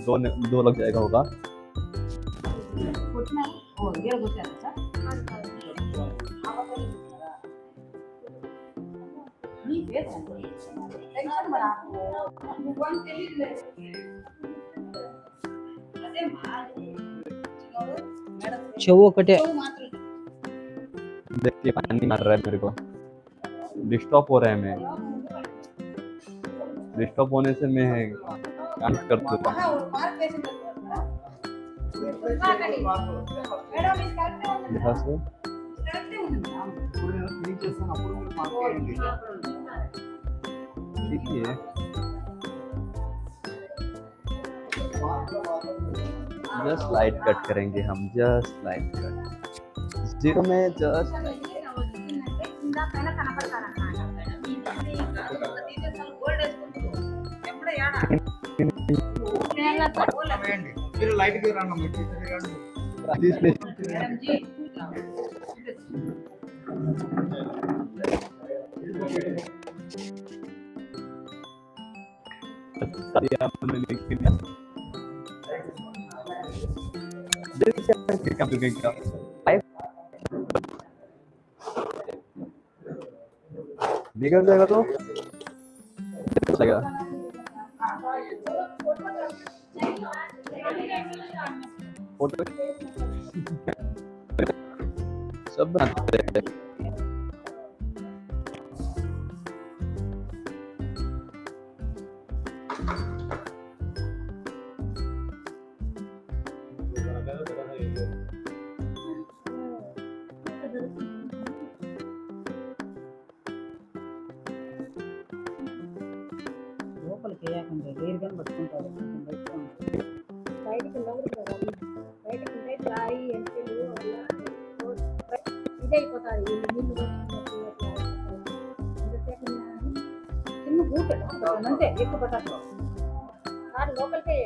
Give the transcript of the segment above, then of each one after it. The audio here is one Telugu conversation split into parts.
दो लग जाएगा होगा। చెవు ఒకటే देखिए पानी मार रहा है मेरे को, डिस्टर्ब हो रहा है। मैं डिस्टर्ब होने से मैं काम कर दूंगा। यहाँ से ठीक है, जस्ट लाइट कट करेंगे हम, जस्ट लाइट कट 0 में जस्ट लाइट निकल जाएगा तो लगेगा। फोटो सब बनाते हैं। లోపలికి వేయకండి, వేరుగా పట్టుకుంటారు. బయటకు బయటకు లారీ ఎంపీలు ఇదైపోతుంది. చిన్న గూట అంతే, ఎక్కువ పట్టాలి లోపలికే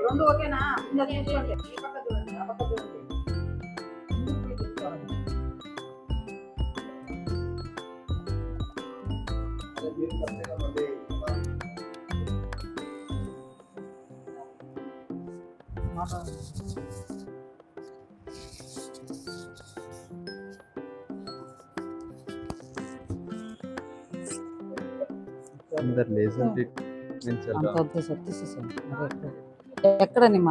రెండు ఓకేనా? చూడండి, ఈ పక్క చూడండి, ఆ పక్క చూడండి. अंदर लेजर ट्रीटमेंट चल रहा है। ఎక్కడ నిమ్మ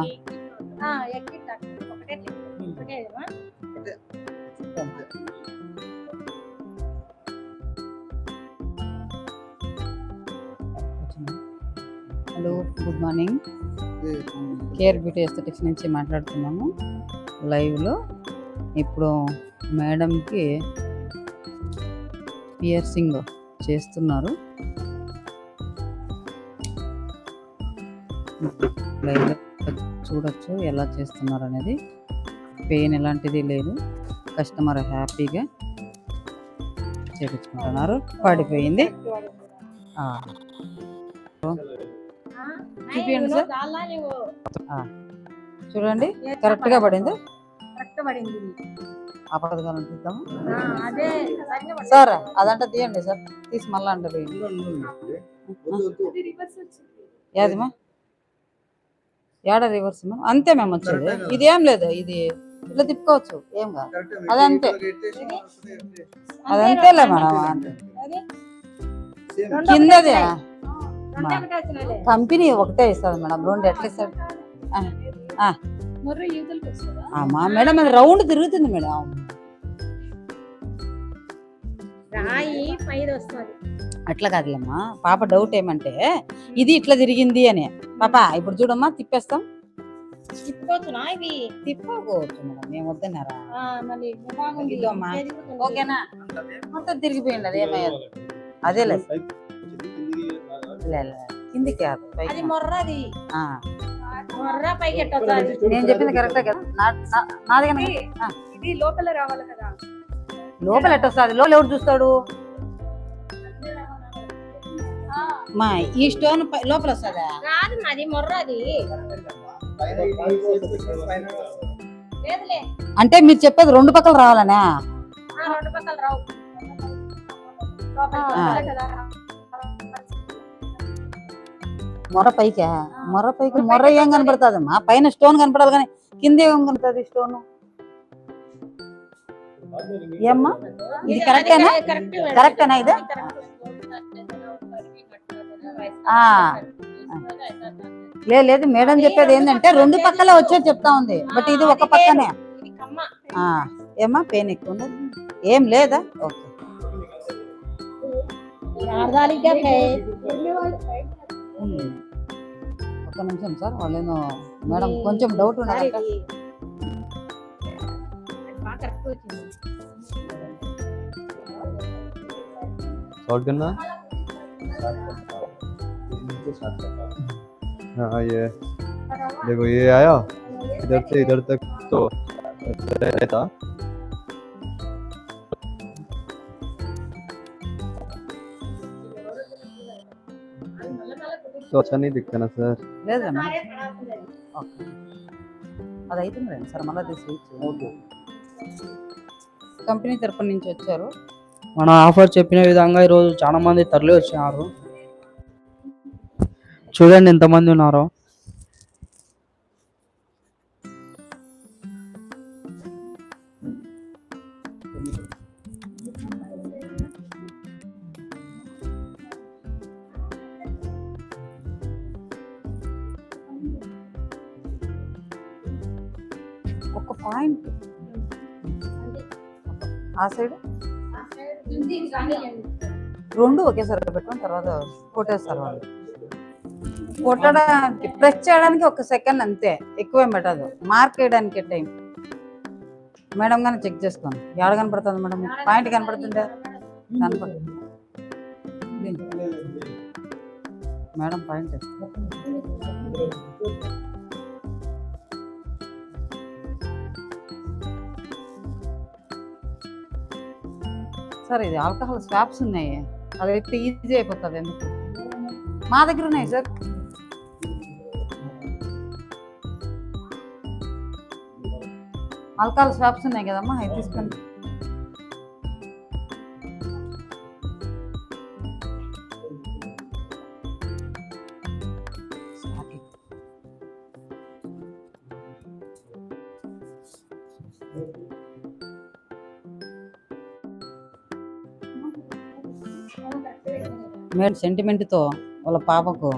hello, good morning. Care beauty aesthetics నుంచి మాట్లాడుతున్నాము లైవ్లో. ఇప్పుడు మేడంకి పియర్సింగ్ చేస్తున్నారు. లైవ్లో చూడొచ్చు ఎలా చేస్తున్నారు అనేది. పెయిన్ ఎలాంటిది లేదు, కస్టమర్ హ్యాపీగా చేయించుకుంటున్నారు. పడిపోయింది చూపించండి సార్. చూడండి, కరెక్ట్గా పడింది. ఆ పడదు చూద్దాము సార్. అదంటే తీయండి సార్, తీసి మళ్ళీ అంటే యాదమ్మా ఏడ రివర్స్ అంతే మేము వచ్చేది. ఇది ఏం లేదు, ఇది ఇట్లా తిప్పుకోవచ్చు, ఏం కాదు. అదంతే, అదంతేలే మేడం. అంటే కిందది కంపెనీ ఒకటే ఇస్తుంది మేడం, రెండు ఎట్లా ఇస్తారు? అమ్మా మేడం, అది రౌండ్ తిరుగుతుంది మేడం. అట్లా కాదులేమ్మా పాప, డౌట్ ఏమంటే ఇది ఇట్లా తిరిగింది అని. పాప ఇప్పుడు చూడమ్మా, తిప్పేస్తాం. తిప్పుకోవచ్చు మేడం, మేము వద్దన్నారా? ఓకేనా? మొత్తం తిరిగిపోయింది, అది ఏమయ్యాదు. అదే లేదు, కిందికి కాదు, నేను చెప్పింది కరెక్టే కదా? నాది ఇది లోపల రావాలి కదా. లోపల ఎట్ట వస్తుంది? లోపల ఎవరు చూస్తాడు? మా ఈ స్టోన్ లోపల వస్తుందా? కాదు, అది మొర్రది. అంటే మీరు చెప్పేది రెండు పక్కలు రావాలనా? పక్కలు రావు మొర పైకా మొర ఏం కనపడుతుందమ్మా? పైన స్టోన్ కనపడాలి కానీ కింద ఏం కనపడుతుంది స్టోన్? ఏమ్మా ఇది కరెక్టేనా? కరెక్టేనా ఇది? లేదు మేడం చెప్పేది ఏంటంటే రెండు పక్కలే వచ్చేది చెప్తా ఉంది, బట్ ఇది ఒక పక్కనే. ఏమ్మా పెయిన్ ఎక్కువ ఉంది? ఏం లేదా? ఓకే ఒక్క నిమిషం సార్, వాళ్ళేమో మేడం కొంచెం డౌట్ ఉన్నది. शॉर्ट करना। हाँ ये देखो ये आया इधर से इधर तक तो रहता तो अच्छा नहीं दिखता ना सर। లేదా అది అవుతుంది రండి సార్, మళ్ళీ తీసుకు కంపెనీ తరపున నుంచి వచ్చారు. మన ఆఫర్ చెప్పిన విధంగా ఈరోజు చాలా మంది తరలి వచ్చినారు. చూడండి ఎంతమంది ఉన్నారో. ఒక పాయింట్ ఆ సైడ్ రెండు ఒకేసారి పెట్టుకుని తర్వాత కొట్టేస్తారు వాళ్ళు. కొట్టడానికి ప్రెస్ చేయడానికి ఒక సెకండ్ అంతే, ఎక్కువేం పెట్టదు. మార్క్ వేయడానికి టైం మేడం గానే చెక్ చేసుకోండి. ఎక్కడ కనపడుతుంది మేడం? పాయింట్ కనపడుతుందా? కనపడుతుంది మేడం పాయింట్. సార్ ఇది ఆల్కహాల్ స్వాప్స్ ఉన్నాయి, అదైతే ఈజీ అయిపోతుంది. ఎందుకు మా దగ్గర ఉన్నాయి సార్. ఆల్కహాల్ స్వాప్స్ ఉన్నాయి కదమ్మా, అవి తీసుకోండి. మేడం సెంటిమెంట్తో వాళ్ళ పాపకు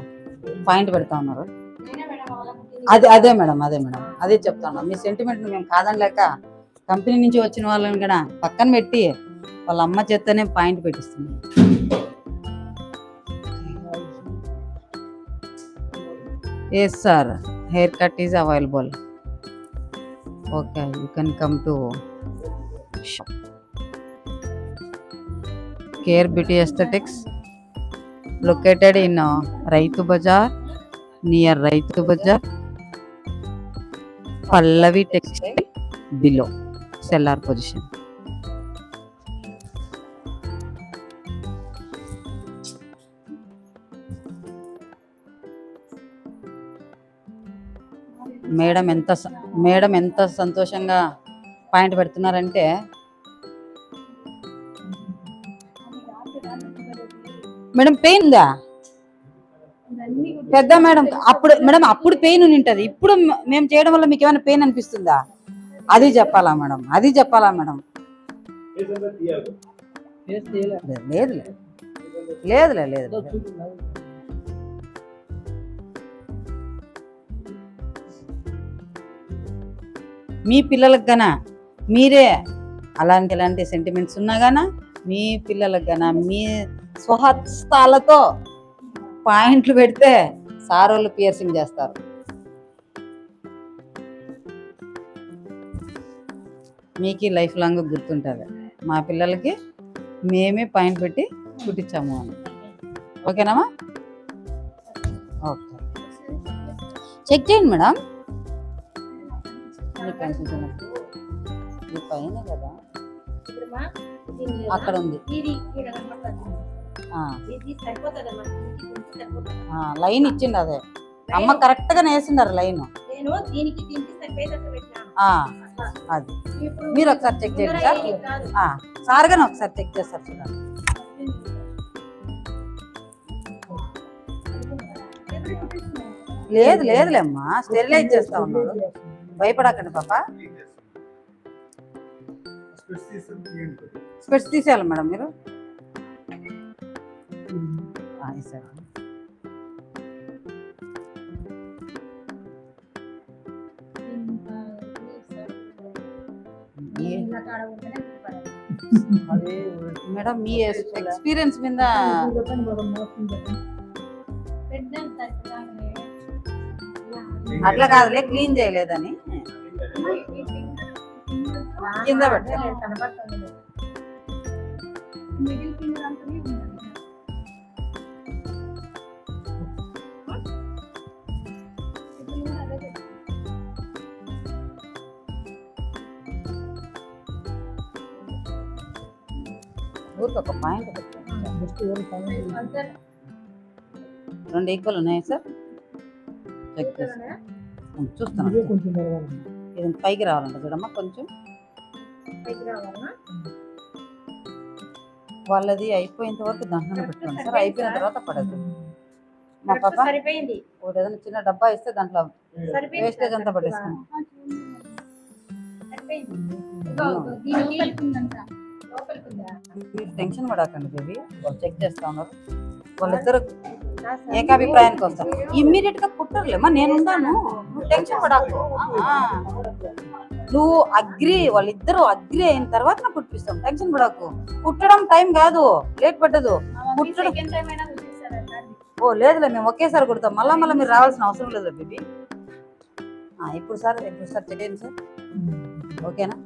పాయింట్ పెడతా ఉన్నారు. అదే మేడం అదే చెప్తా ఉన్నాం. మీ సెంటిమెంట్ మేము కాదనిలేక కంపెనీ నుంచి వచ్చిన వాళ్ళని కూడా పక్కన పెట్టి వాళ్ళ అమ్మ చేతనే పాయింట్ పెట్టిస్తున్నాం. Yes sir, hair cut is available. Okay, you can come to shop care beauty aesthetics located in Raitu Bazaar, near Raitu Bazaar, Pallavi Textile below cellar position. Madam ఎంత సంతోషంగా పాయింట్ పెడుతున్నారంటే, మేడం పెయిన్ ఉందా? పెద్ద మేడం అప్పుడు పెయిన్ ఉంటది, ఇప్పుడు మేము చేయడం వల్ల మీకు ఏమైనా పెయిన్ అనిపిస్తుందా? అది చెప్పాలా మేడం? లేదు. మీ పిల్లలకు గనా మీరే అలాంటి సెంటిమెంట్స్ ఉన్నా గానా మీ పిల్లలకు గనా మీ స్వహస్తాలతో పాయింట్లు పెడితే సారోళ్ళు పియర్సింగ్ చేస్తారు. మీకు లైఫ్ లాంగ్ గుర్తుంటుంది, మా పిల్లలకి మేమే పాయింట్ పెట్టి కుట్టించాము అని. ఓకేనామా? ఓకే, చెక్ చేయండి మేడం. మీ పైన కదా అక్కడ ఉంది లైన్ ఇచ్చిండు. అదే అమ్మ కరెక్ట్ గా వేసిండారు లైన్. నేను దీనికి దీనికి సరిపోయేటట్టు పెట్టాను. ఆ, అట్లా. అది ఇప్పుడు మీరు ఒకసారి చెక్ చేయండి సార్. ముందర ఏది కాదు. సార్ గాని ఒకసారి చెక్ చేస్తారు చూడండి. లేదులేమ్మా, స్టెరిలైజ్ చేస్తా ఉన్నాడు. భయపడకండి పాప. స్పెట్స్ తీసేయాలి మేడం మీరు. ఇస్తారు. ఇలా కాడ ఉంటేనే పడాలి. మేడం మీ ఎక్స్పీరియన్స్ మీద పెట్టాను సార్ ఇలాగనే. అట్లా కాదులే, క్లీన్ చేయలేదని కింద పెట్టాలి. కనబడుతుంది. మిడిల్ ఫింగర్ అంతనే ఉన్నది. ఇప్పుడు కూడా అదే పెట్టాను. ఊరికి ఒక పాయింట్ అంతే. 2 ఈక్వల్ ఉన్నాయి సార్. చెక్ చేస్తాను, చూస్తాను. ఇది పైకి రావాలంట చూడమ్మా కొంచెం. పైకి రావాలా? వాళ్ళది అయిపోయేంత వరకు దాంట్లో పెట్టుకోండి సార్. అయిపోయిన తర్వాత పడదు. మా కరెక్ట్ పాప సరిపోయింది. ఒకటి ఏదైనా చిన్న డబ్బా ఇస్తే దాంట్లో సరిపోయింది. వేస్టేజ్ అంతా పట్టేసుకోండి. సరిపోయింది. ఇదిగో, దీనికి లోపలికి ఉందా? మీరు టెన్షన్ పడకండి బేబీ, వాళ్ళు చెక్ చేస్తా ఉన్నారు. వాళ్ళిద్దరు ఏకాభిప్రాయానికి వస్తారు. ఇమ్మీడియట్ గా కుట్టర్లేమ్మా, నేనున్నాను, నువ్వు టెన్షన్ పడకు. నువ్వు అగ్రి, వాళ్ళిద్దరు అగ్రి అయిన తర్వాత నాకు కుట్టిస్తాం. టెన్షన్ పడకు. కుట్టడం టైం కాదు, లేట్ పట్టదు. కుట్టడం సెకండ్ టైం అయినా చూపిస్తారా సార్? ఓ లేదులే, మేము ఒకేసారి కుడతాం. మళ్ళీ మీరు రావాల్సిన అవసరం లేదు బేబీ. ఇప్పుడు సార్ చెక్ చేయండి సార్. ఓకేనా?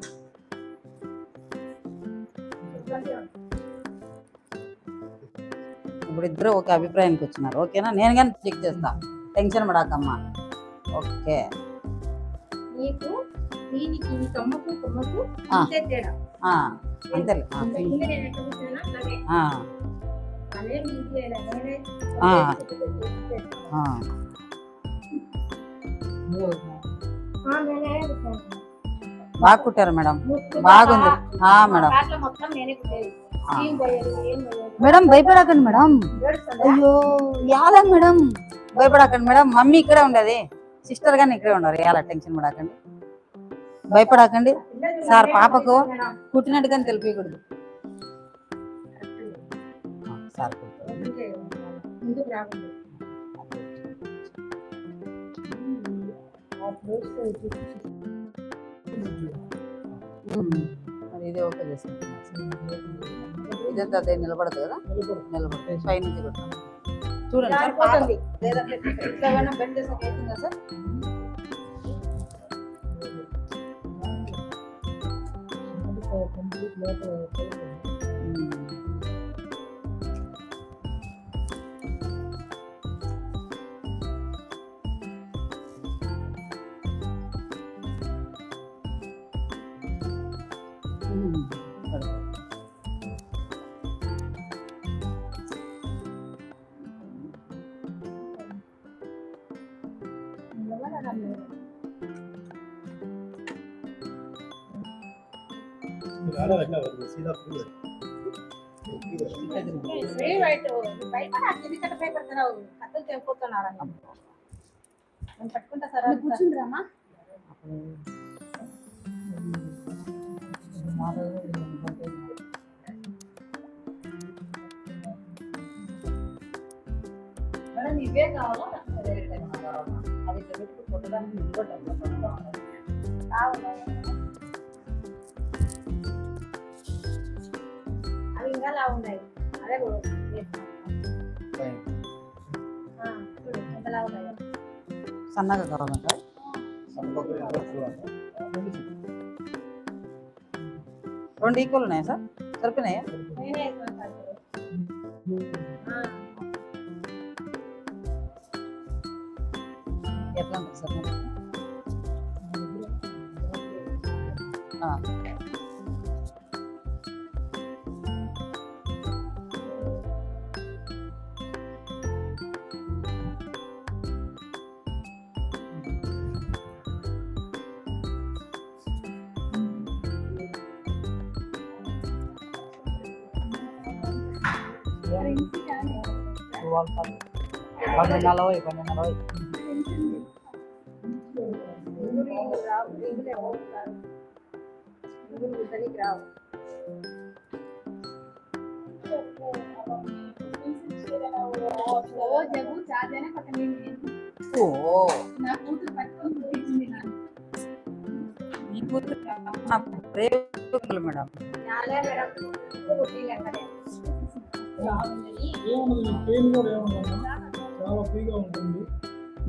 ఇప్పుడు ఇద్దరు ఒక అభిప్రాయానికి వచ్చినారు. ఓకేనా? నేను కానీ చెక్ చేస్తా, టెన్షన్ పడకమ్మా. ఓకే. నీకు దీనికి ఈ కొమ్మకు ఇంతే తేడా. అంతేలే. ఇంతకుముందు నేను ఎట్లా కూర్చున్నానో అట్లాగే. అదే మీకు నేనే నేనే కూర్చున్నాను. బాగా కుట్టారు మేడం, ముక్కు బాగుంది. బాగా మేడం కాట్ల మొత్తం నేనే కుట్టేది. ఏం పోయేది, ఏం పోయేది. మేడం భయపడకండి మేడం. ఏడుస్తుందా? అయ్యో యాలా మేడం, భయపడకండి మేడం. మమ్మీ ఇక్కడే ఉండేది, సిస్టర్ గాని ఇక్కడే ఉన్నారు. ఎలా టెన్షన్ పడకండి, భయపడకండి. సార్ పాపకు కుట్టినట్టుగానే తెలియకూడదు. సార్ ముందుకు రాకుండా మరి ఇది ఓకే చేసుకుంటున్నాను. ఇదంతా అదే నిలబడదు కదా, నిలబడుతుంది. పై నుంచి కొట్టాను చూడండి సార్. పాప లేదంటే ఇట్లా ఏమైనా బెండ్ చేసాక అవుతుందా సార్? పట్టుకుంటా సార్. కూర్చుందిరామా? మేడం ఇవే కావాలా? అది పెట్టి కొట్టడానికి అవి ఇంకా లా ఉన్నాయి. అదే ఎంతలా ఉన్నాయి? సన్నగా కావాలంట. 2 ఈక్వల్ ఉన్నాయా సార్? సరిపోయినాయా? నేనే వేసుకున్నాను సార్ ఇప్పుడు. ఎట్లా ఉంటుంది సార్? ఓ ఈ కూతురు నా ప్రేమికులు మేడం.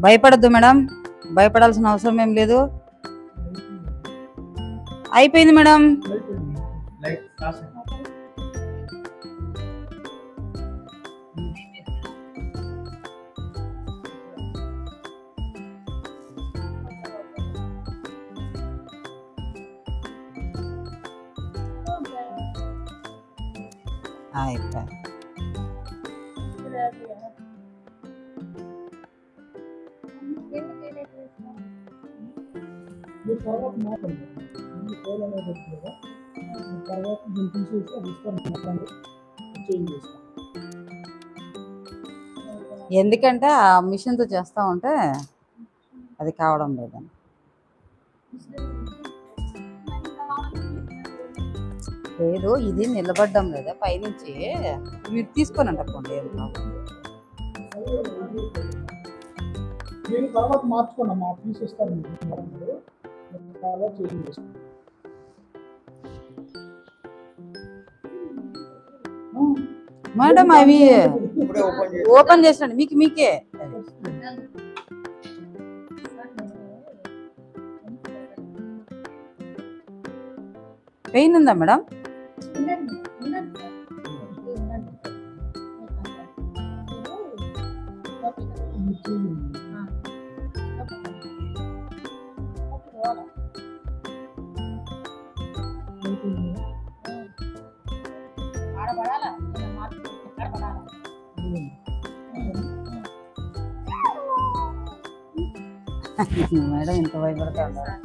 భయపడద్దు మేడం, భయపడాల్సిన అవసరం ఏం లేదు. అయిపోయింది మేడం. అయిపోయింది. ఎందుకంటే ఆ మిషన్తో చేస్తా ఉంటే అది కావడం లేదని. లేదు, ఇది నిలబడ్డం లేదా పైనుంచి, మీరు తీసుకొని అంటపోండి. ఏం కావాలి నేను తర్వాత మార్చుకున్నా, మా తీసేస్తాను చేంజ్ చేస్తాను. మేడం అవి ఓపెన్ చేసినండి మీకే. పెయిన్ ఉందా మేడం? మేడం ఇంత భయపడతా ఉన్నారు.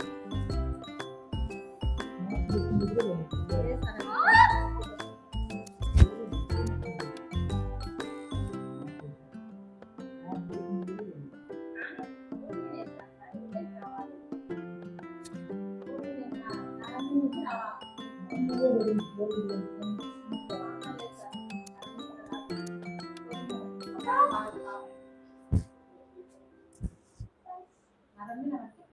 Thank you.